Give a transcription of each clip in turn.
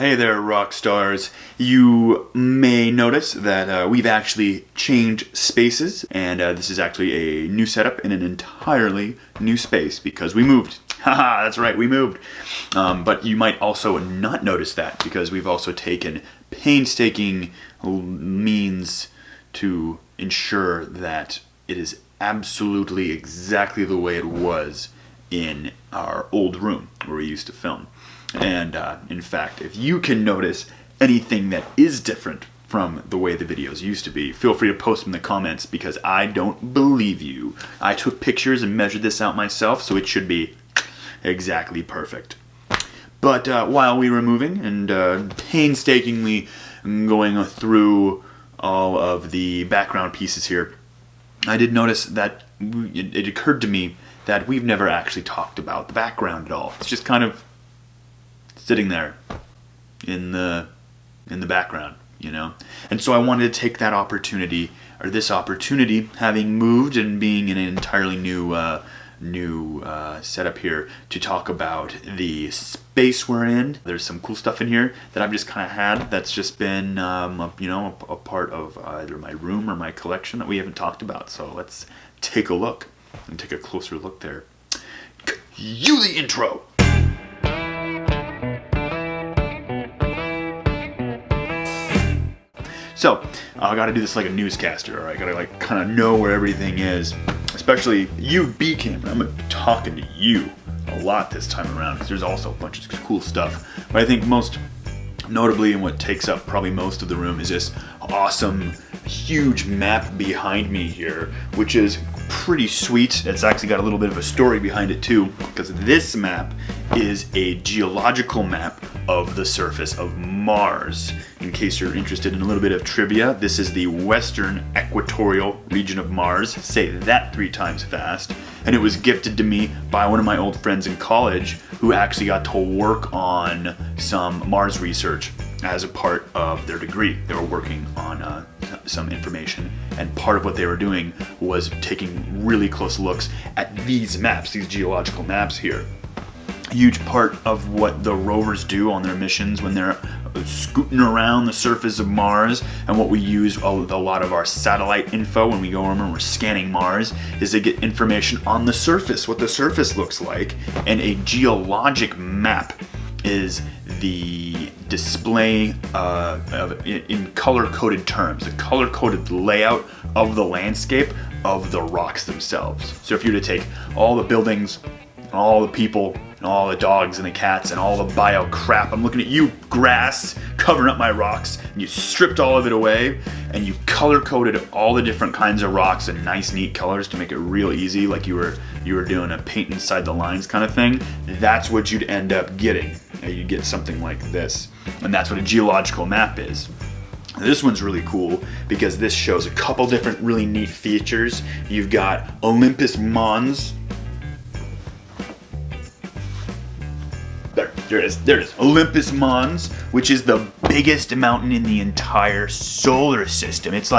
Hey there, rock stars. You may notice that we've actually changed spaces, and this is actually a new setup in an entirely new space because we moved. Haha, that's right, we moved. But you might also not notice that because we've also taken painstaking means to ensure that it is absolutely exactly the way it was in our old room where we used to film. And in fact, if you can notice anything that is different from the way the videos used to be, feel free to post them in the comments because I don't believe you. I took pictures and measured this out myself, so it should be exactly perfect. But while we were moving and painstakingly going through all of the background pieces here, I did notice that it occurred to me that we've never actually talked about the background at all. It's just kind of sitting there in the background, you know. And so I wanted to take that opportunity, or this opportunity, having moved and being in an entirely new setup here, to talk about the space we're in. There's some cool stuff in here that I've just kind of had that's just been a part of either my room or my collection that we haven't talked about. So let's take a look and take a closer look there. Cue the intro. So, I gotta do this like a newscaster, or I gotta like kind of know where everything is. Especially you, B camera. I'm gonna be talking to you a lot this time around because there's also a bunch of cool stuff. But I think most notably, and what takes up probably most of the room, is this awesome, huge map behind me here, which is pretty sweet. It's actually got a little bit of a story behind it too, because this map is a geological map of the surface of Mars. In case you're interested in a little bit of trivia, this is the western equatorial region of Mars. Say that 3 times fast. And it was gifted to me by one of my old friends in college who actually got to work on some Mars research as a part of their degree. They were working on some information, and part of what they were doing was taking really close looks at these maps, these geological maps here. A huge part of what the rovers do on their missions when they're scooting around the surface of Mars, and what we use a lot of our satellite info when we go over and we're scanning Mars, is they get information on the surface, what the surface looks like. And a geologic map is the display in color-coded terms, the color-coded layout of the landscape of the rocks themselves. So if you were to take all the buildings, all the people, and all the dogs and the cats and all the bio crap, I'm looking at you, grass, covering up my rocks, and you stripped all of it away, and you color-coded all the different kinds of rocks in nice, neat colors to make it real easy, like you were doing a paint inside the lines kind of thing. That's what you'd end up getting. You'd get something like this, and that's what a geological map is. This one's really cool because this shows a couple different really neat features. You've got Olympus Mons. There it is. Olympus Mons, which is the biggest mountain in the entire solar system. It's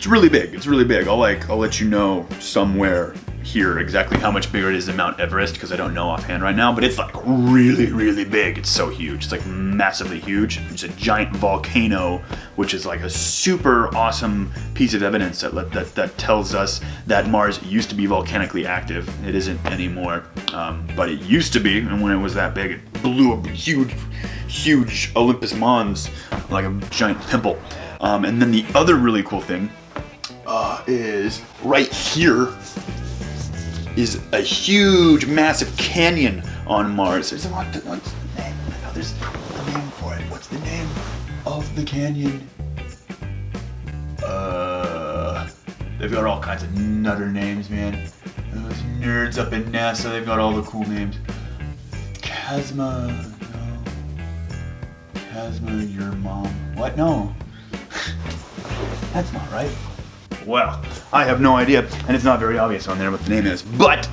really big. I'll let you know somewhere here exactly how much bigger it is than Mount Everest, because I don't know offhand right now, but it's like really big. It's so huge. It's like massively huge. It's a giant volcano, which is like a super awesome piece of evidence that tells us that Mars used to be volcanically active. It isn't anymore, but it used to be, and when it was that big, it blew up huge Olympus Mons like a giant pimple. And then the other really cool thing is right here is a huge, massive canyon on Mars. What's the name? No, there's a name for it. What's the name of the canyon? They've got all kinds of nutter names, man. Those nerds up in NASA, they've got all the cool names. Chasma, your mom. What? No. That's not right. Well, I have no idea, and it's not very obvious on there what the name is, but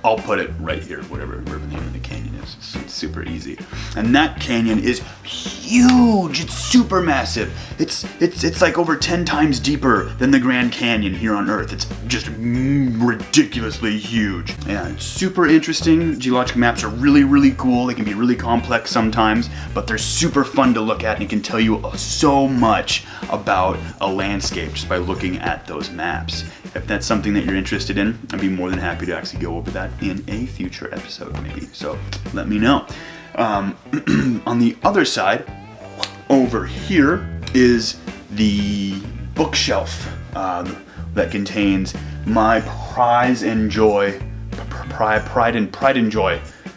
I'll put it right here, whatever the name of the canyon is. It's super easy. And that canyon is huge. huge. It's super massive. It's like over 10 times deeper than the Grand Canyon here on Earth. It's just ridiculously huge. Yeah, it's super interesting. Geologic maps are really, really cool. They can be really complex sometimes, but they're super fun to look at, and it can tell you so much about a landscape just by looking at those maps. If that's something that you're interested in, I'd be more than happy to actually go over that in a future episode maybe. So let me know. On the other side, over here, is the bookshelf that contains my pride and joy,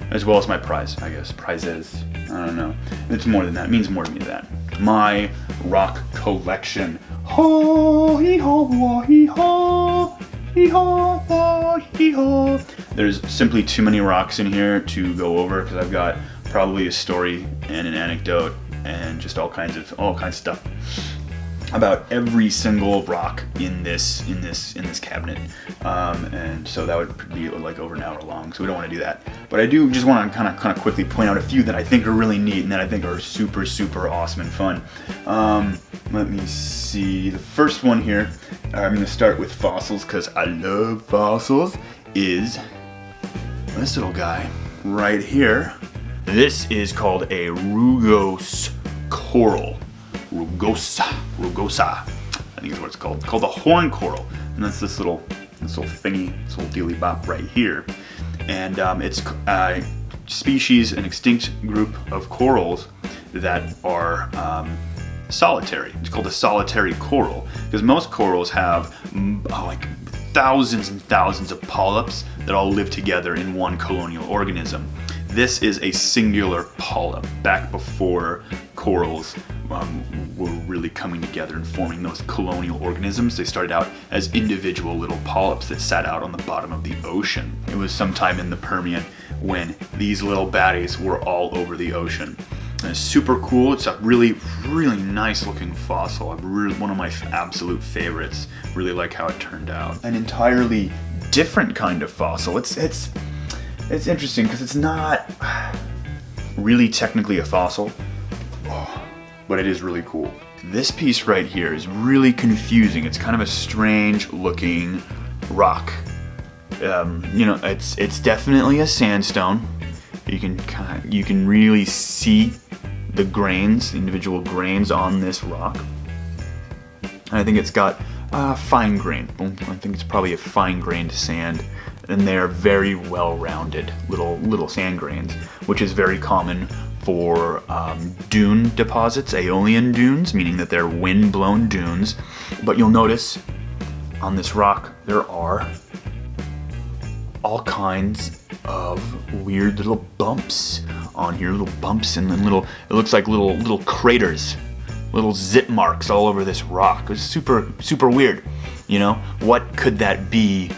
as well as my prize, I guess. Prizes. I don't know. It's more than that. It means more to me than that. My rock collection. Ho, hee ho, ho, hee ho, hee ho, ho, hee ho. There's simply too many rocks in here to go over because I've got probably a story and an anecdote and just all kinds of stuff about every single rock in this cabinet, and so that would be like over an hour long. So we don't want to do that. But I do just want to kind of quickly point out a few that I think are really neat and that I think are super awesome and fun. Let me see. The first one here, I'm going to start with fossils because I love fossils. Is this little guy right here? This is called a rugose coral. Rugosa, I think is what it's called. It's called the horn coral, and that's this little thingy, this little dealy bop right here. And it's a species, an extinct group of corals that are solitary. It's called a solitary coral because most corals have like thousands and thousands of polyps that all live together in one colonial organism. This is a singular polyp. Back before corals were really coming together and forming those colonial organisms, they started out as individual little polyps that sat out on the bottom of the ocean. It was sometime in the Permian when these little baddies were all over the ocean. And it's super cool. It's a really nice looking fossil. One of my absolute favorites. Really like how it turned out. An entirely different kind of fossil. It's interesting because it's not really technically a fossil, but it is really cool. This piece right here is really confusing. It's kind of a strange looking rock. It's definitely a sandstone. You can really see the grains, the individual grains on this rock. And I think it's got fine grain. I think it's probably a fine grained sand. And they're very well-rounded little sand grains, which is very common for dune deposits, aeolian dunes, meaning that they're wind-blown dunes. But you'll notice on this rock there are all kinds of weird little bumps on here, little bumps and then it looks like little craters, little zip marks all over this rock. It's super weird. You know, what could that be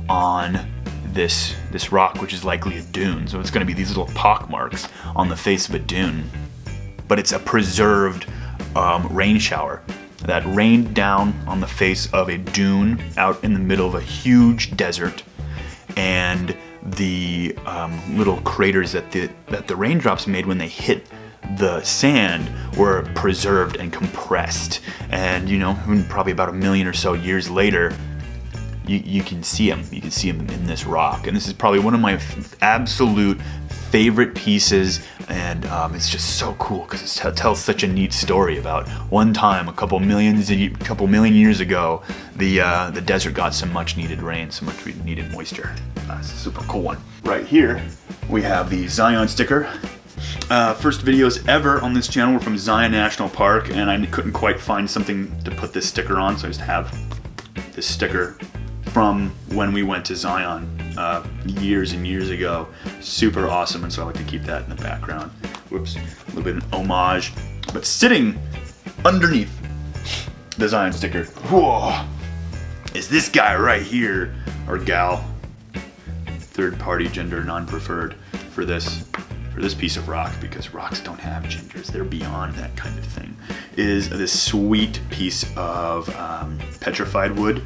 on this rock, which is likely a dune? So it's going to be these little pock marks on the face of a dune, but it's a preserved rain shower that rained down on the face of a dune out in the middle of a huge desert, and the little craters that the raindrops made when they hit the sand were preserved and compressed, and probably about 1 million or so years later, you can see them. You can see them in this rock, and this is probably one of my absolute favorite pieces. And it's just so cool because it tells such a neat story about one time, a couple million years ago, the desert got some much needed rain, some much needed moisture. It's a super cool one. Right here, we have the Zion sticker. First videos ever on this channel were from Zion National Park, and I couldn't quite find something to put this sticker on, so I just have this sticker from when we went to Zion years and years ago. Super awesome, and so I like to keep that in the background. Whoops, a little bit of an homage. But sitting underneath the Zion sticker, whoa, is this guy right here, or gal, third party gender non-preferred for this piece of rock, because rocks don't have genders, they're beyond that kind of thing, is this sweet piece of petrified wood.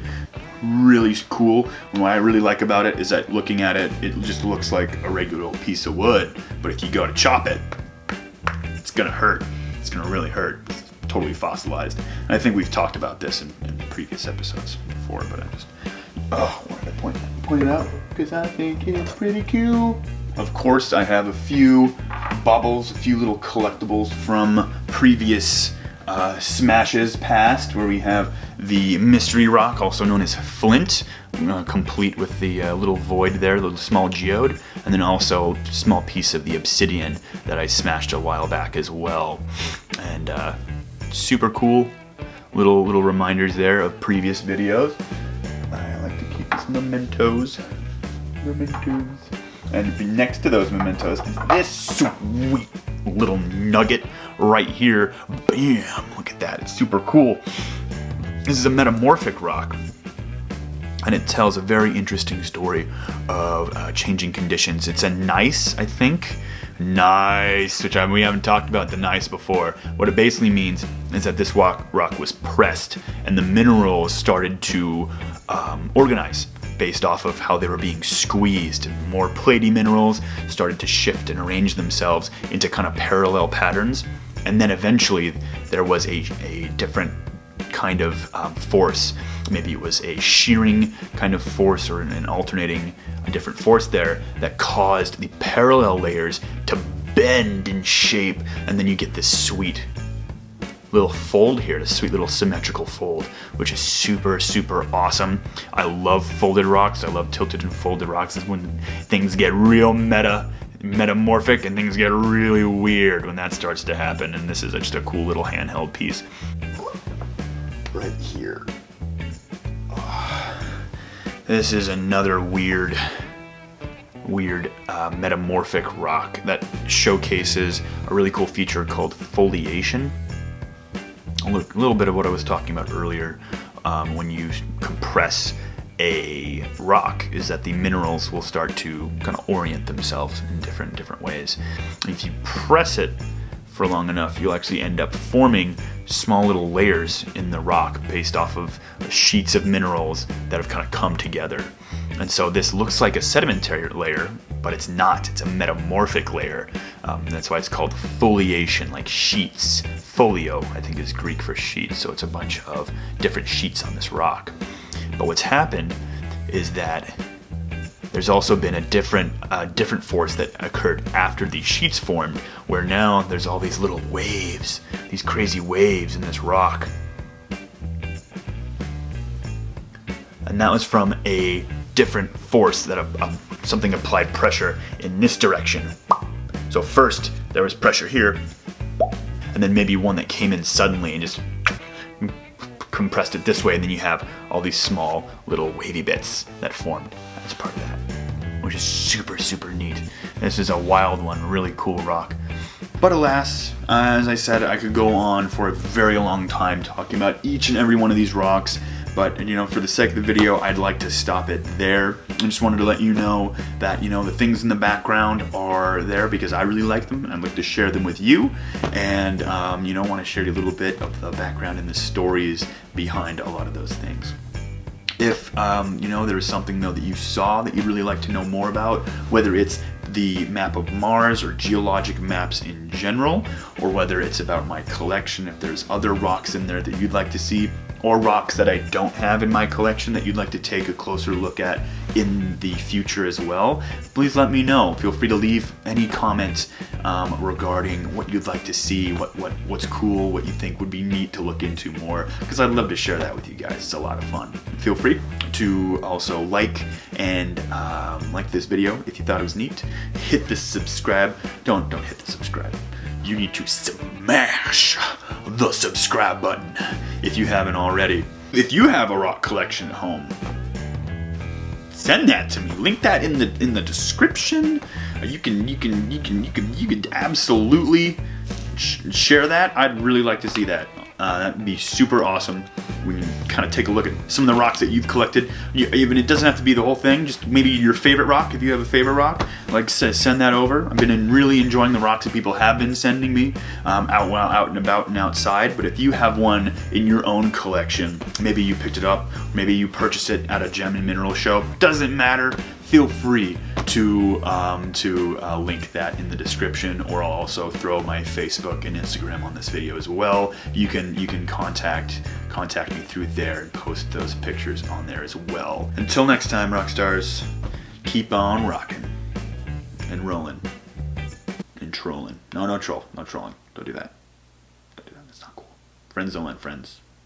Really cool. And what I really like about it is that looking at it, it just looks like a regular piece of wood, but if you go to chop it, it's gonna hurt. it's gonna really hurt. It's totally fossilized. And I think we've talked about this in previous episodes before, but I just wanted to point it out because I think it's pretty cool. Of course, I have a few baubles, a few little collectibles from previous smashes past, where we have the mystery rock, also known as flint, complete with the little void there, the little small geode, and then also a small piece of the obsidian that I smashed a while back as well. And super cool little reminders there of previous videos. I like to keep these mementos. And next to those mementos is this sweet little nugget right here. Bam! Look at that. It's super cool. This is a metamorphic rock, and it tells a very interesting story of changing conditions. It's a gneiss, I think. Gneiss, which we haven't talked about the gneiss before. What it basically means is that this rock was pressed, and the minerals started to organize based off of how they were being squeezed. More platy minerals started to shift and arrange themselves into kind of parallel patterns, and then eventually there was a different kind of force. Maybe it was a shearing kind of force or an alternating, a different force there that caused the parallel layers to bend in shape, and then you get this sweet little fold here, this sweet little symmetrical fold, which is super awesome. I love folded rocks. I love tilted and folded rocks. Is when things get real metamorphic, and things get really weird when that starts to happen. And this is just a cool little handheld piece right here. This is another weird metamorphic rock that showcases a really cool feature called foliation. A little bit of what I was talking about earlier when you compress a rock is that the minerals will start to kind of orient themselves in different ways. And if you press it for long enough, you'll actually end up forming small little layers in the rock based off of sheets of minerals that have kind of come together. And so this looks like a sedimentary layer, but it's not. It's a metamorphic layer. That's why it's called foliation, like sheets. Folio, I think, is Greek for sheet. So it's a bunch of different sheets on this rock. But what's happened is that there's also been a different force that occurred after these sheets formed, where now there's all these little waves, these crazy waves in this rock. And that was from a different force that something applied pressure in this direction. So first there was pressure here, and then maybe one that came in suddenly and just compressed it this way, and then you have all these small little wavy bits that formed as part of that, which is super neat. This is a wild one, really cool rock. But alas, as I said, I could go on for a very long time talking about each and every one of these rocks, but for the sake of the video, I'd like to stop it there. I just wanted to let you know that the things in the background are there because I really like them, and I'd like to share them with you, and want to share a little bit of the background and the stories behind a lot of those things. If there is something though that you saw that you'd really like to know more about, whether it's the map of Mars or geologic maps in general, or whether it's about my collection, if there's other rocks in there that you'd like to see, or rocks that I don't have in my collection that you'd like to take a closer look at in the future as well, please let me know. Feel free to leave any comments regarding what you'd like to see, what's cool, what you think would be neat to look into more, because I'd love to share that with you guys. It's a lot of fun. Feel free to also like this video if you thought it was neat. Hit the subscribe. Don't hit the subscribe. You need to smash the subscribe button if you haven't already. If you have a rock collection at home, send that to me. Link that in the description. You can absolutely share that. I'd really like to see that. That'd be super awesome. We can kind of take a look at some of the rocks that you've collected. Even it doesn't have to be the whole thing. Just maybe your favorite rock. If you have a favorite rock, send that over. I've been really enjoying the rocks that people have been sending me out and about and outside. But if you have one in your own collection, maybe you picked it up, maybe you purchased it at a gem and mineral show. Doesn't matter. feel free to link that in the description, or I'll also throw my Facebook and Instagram on this video as well. You can contact me through there and post those pictures on there as well. Until next time, rock stars, keep on rocking and rolling and trolling. No troll, no trolling. Don't do that. Don't do that. That's not cool. Friends don't let friends.